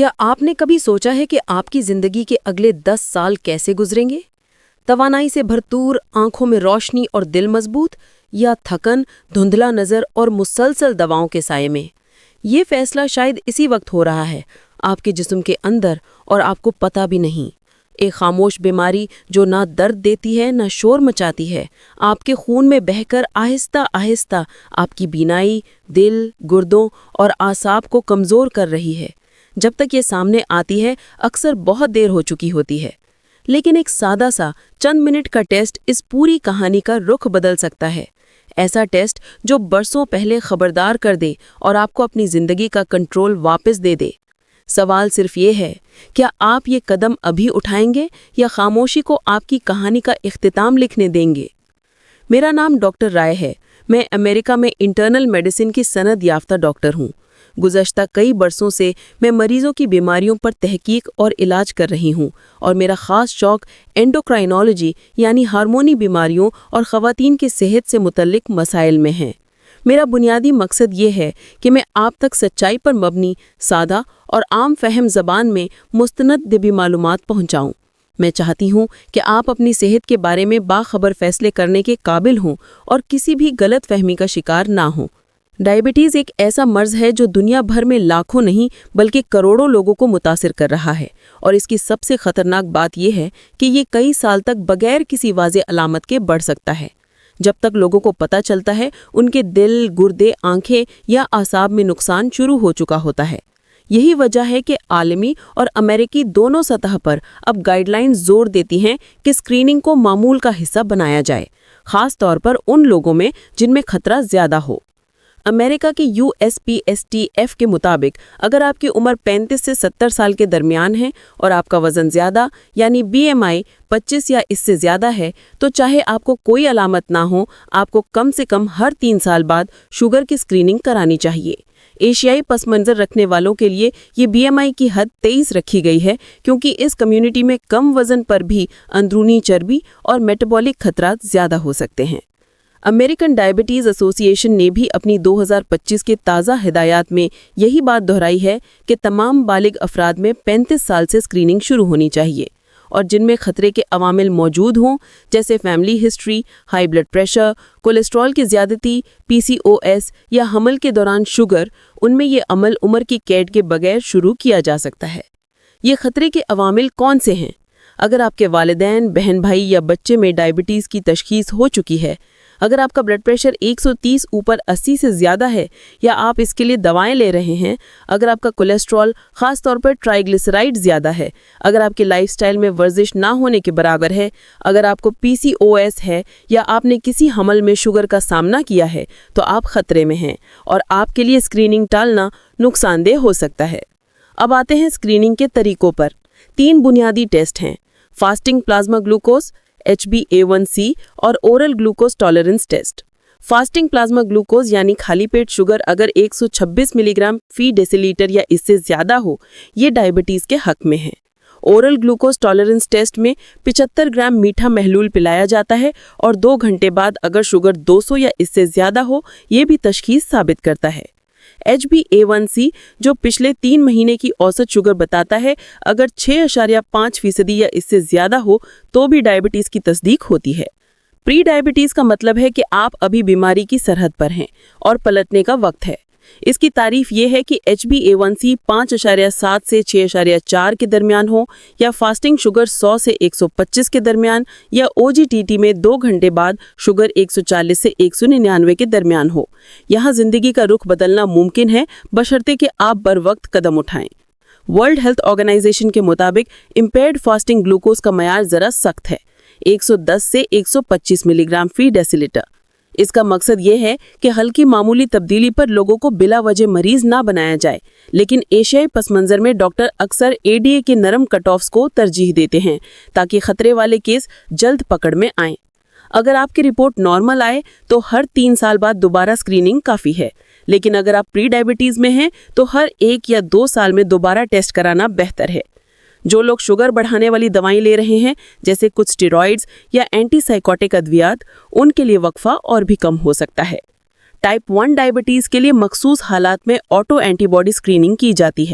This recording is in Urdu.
کیا آپ نے کبھی سوچا ہے کہ آپ کی زندگی کے اگلے 10 سال کیسے گزریں گے؟ توانائی سے بھرپور، آنکھوں میں روشنی اور دل مضبوط، یا تھکن، دھندلا نظر اور مسلسل دواؤں کے سائے میں؟ یہ فیصلہ شاید اسی وقت ہو رہا ہے، آپ کے جسم کے اندر، اور آپ کو پتہ بھی نہیں۔ ایک خاموش بیماری جو نہ درد دیتی ہے نہ شور مچاتی ہے، آپ کے خون میں بہہ کر آہستہ آہستہ آپ کی بینائی، دل، گردوں اور اعصاب کو کمزور کر رہی ہے۔ جب تک یہ سامنے آتی ہے اکثر بہت دیر ہو چکی ہوتی ہے، لیکن ایک سادہ سا چند منٹ کا ٹیسٹ اس پوری کہانی کا رخ بدل سکتا ہے۔ ایسا ٹیسٹ جو برسوں پہلے خبردار کر دے اور آپ کو اپنی زندگی کا کنٹرول واپس دے دے۔ سوال صرف یہ ہے، کیا آپ یہ قدم ابھی اٹھائیں گے یا خاموشی کو آپ کی کہانی کا اختتام لکھنے دیں گے؟ میرا نام ڈاکٹر رائے ہے۔ میں امریکہ میں انٹرنل میڈیسن کی سند یافتہ ڈاکٹر ہوں۔ گزشتہ کئی برسوں سے میں مریضوں کی بیماریوں پر تحقیق اور علاج کر رہی ہوں، اور میرا خاص شوق اینڈوکرائنالوجی یعنی ہارمونی بیماریوں اور خواتین کی صحت سے متعلق مسائل میں ہے۔ میرا بنیادی مقصد یہ ہے کہ میں آپ تک سچائی پر مبنی، سادہ اور عام فہم زبان میں مستند طبی معلومات پہنچاؤں۔ میں چاہتی ہوں کہ آپ اپنی صحت کے بارے میں باخبر فیصلے کرنے کے قابل ہوں اور کسی بھی غلط فہمی کا شکار نہ ہوں۔ ڈائبٹیز ایک ایسا مرض ہے جو دنیا بھر میں لاکھوں نہیں بلکہ کروڑوں لوگوں کو متاثر کر رہا ہے، اور اس کی سب سے خطرناک بات یہ ہے کہ یہ کئی سال تک بغیر کسی واضح علامت کے بڑھ سکتا ہے۔ جب تک لوگوں کو پتہ چلتا ہے، ان کے دل، گردے، آنکھیں یا اعصاب میں نقصان شروع ہو چکا ہوتا ہے۔ یہی وجہ ہے کہ عالمی اور امریکی دونوں سطح پر اب گائیڈ لائنز زور دیتی ہیں کہ اسکریننگ کو معمول کا حصہ بنایا جائے، خاص طور پر ان لوگوں میں جن میں خطرہ زیادہ ہو۔ امریکہ کے USPSTF کے مطابق اگر آپ کی عمر 35 سے 70 سال کے درمیان ہے اور آپ کا وزن زیادہ یعنی BMI 25 یا اس سے زیادہ ہے، تو چاہے آپ کو کوئی علامت نہ ہو، آپ کو کم سے کم ہر 3 سال بعد شوگر کی اسکریننگ کرانی چاہیے۔ ایشیائی پس منظر رکھنے والوں کے لیے یہ BMI کی حد 23 رکھی گئی ہے، کیونکہ اس کمیونٹی میں کم وزن پر بھی اندرونی چربی اور میٹابولک خطرات زیادہ ہو سکتے ہیں۔ امریکن ڈائبٹیز ایسوسی ایشن نے بھی اپنی 2025 کے تازہ ہدایات میں یہی بات دہرائی ہے کہ تمام بالغ افراد میں 35 سال سے اسکریننگ شروع ہونی چاہیے، اور جن میں خطرے کے عوامل موجود ہوں جیسے family history, high blood pressure, cholesterol کی زیادتی، PCOS یا حمل کے دوران شوگر، ان میں یہ عمل عمر کی قید کے بغیر شروع کیا جا سکتا ہے۔ یہ خطرے کے عوامل کون سے ہیں؟ اگر آپ کے والدین، بہن بھائی یا بچے میں ڈائبٹیز کی تشخیص ہو چکی ہے، اگر آپ کا بلڈ پریشر 130 اوپر 80 سے زیادہ ہے یا آپ اس کے لیے دوائیں لے رہے ہیں، اگر آپ کا کولیسٹرول خاص طور پر ٹرائیگلیسرائڈ زیادہ ہے، اگر آپ کے لائف سٹائل میں ورزش نہ ہونے کے برابر ہے، اگر آپ کو PCOS ہے یا آپ نے کسی حمل میں شوگر کا سامنا کیا ہے، تو آپ خطرے میں ہیں اور آپ کے لیے اسکریننگ ٹالنا نقصان دہ ہو سکتا ہے۔ اب آتے ہیں اسکریننگ کے طریقوں پر۔ 3 بنیادی ٹیسٹ ہیں: فاسٹنگ پلازما گلوکوز HbA1c اور oral glucose tolerance test. Fasting plasma glucose یعنی خالی پیٹ شوگر اگر 126 ملی گرام فی ڈیسی لیٹر یا اس سے زیادہ ہو، یہ ڈائبٹیز کے حق میں ہے۔ اورل گلوکوز ٹالرنس ٹیسٹ میں 75 گرام میٹھا محلول پلایا جاتا ہے، اور 2 گھنٹے بعد اگر شوگر 200 یا اس سے زیادہ ہو، یہ بھی تشخیص ثابت کرتا ہے۔ HbA1c جو پچھلے 3 مہینے کی اوسط شوگر بتاتا ہے، اگر 6.5% یا اس سے زیادہ ہو تو بھی ڈائبٹیز کی تصدیق ہوتی ہے۔ پری ڈائبٹیز کا مطلب ہے کہ آپ ابھی بیماری کی سرحد پر ہیں اور پلٹنے کا وقت ہے۔ اس کی تعریف یہ ہے کہ HbA1c 5.7 سے 6.4 کے درمیان ہو، یا فاسٹنگ شوگر 100 سے 125 کے درمیان، یا OGTT میں 2 گھنٹے بعد شوگر 140 سے 199 کے درمیان ہو۔ یہاں زندگی کا رخ بدلنا ممکن ہے، بشرطے کہ آپ بر وقت قدم اٹھائیں۔ ورلڈ ہیلتھ آرگنائزیشن کے مطابق امپیئرڈ فاسٹنگ گلوکوز کا معیار ذرا سخت ہے، 110 سے 125 ملی گرام فی ڈیسی لیٹر۔ اس کا مقصد یہ ہے کہ ہلکی معمولی تبدیلی پر لوگوں کو بلا وجہ مریض نہ بنایا جائے، لیکن ایشیائی پس منظر میں ڈاکٹر اکثر ADA کے نرم کٹ آفز کو ترجیح دیتے ہیں تاکہ خطرے والے کیس جلد پکڑ میں آئیں۔ اگر آپ کی رپورٹ نارمل آئے تو ہر 3 سال بعد دوبارہ اسکریننگ کافی ہے، لیکن اگر آپ پری ڈائبٹیز میں ہیں تو ہر 1 یا 2 سال میں دوبارہ ٹیسٹ کرانا بہتر ہے۔ جو لوگ شوگر بڑھانے والی دوائیں لے رہے ہیں جیسے کچھ اسٹیرائڈز یا اینٹی سائیکوٹک ادویات، ان کے لیے وقفہ اور بھی کم ہو سکتا ہے۔ ٹائپ 1 ڈائبٹیز کے لیے مخصوص حالات میں آٹو اینٹی باڈی اسکریننگ کی جاتی ہے،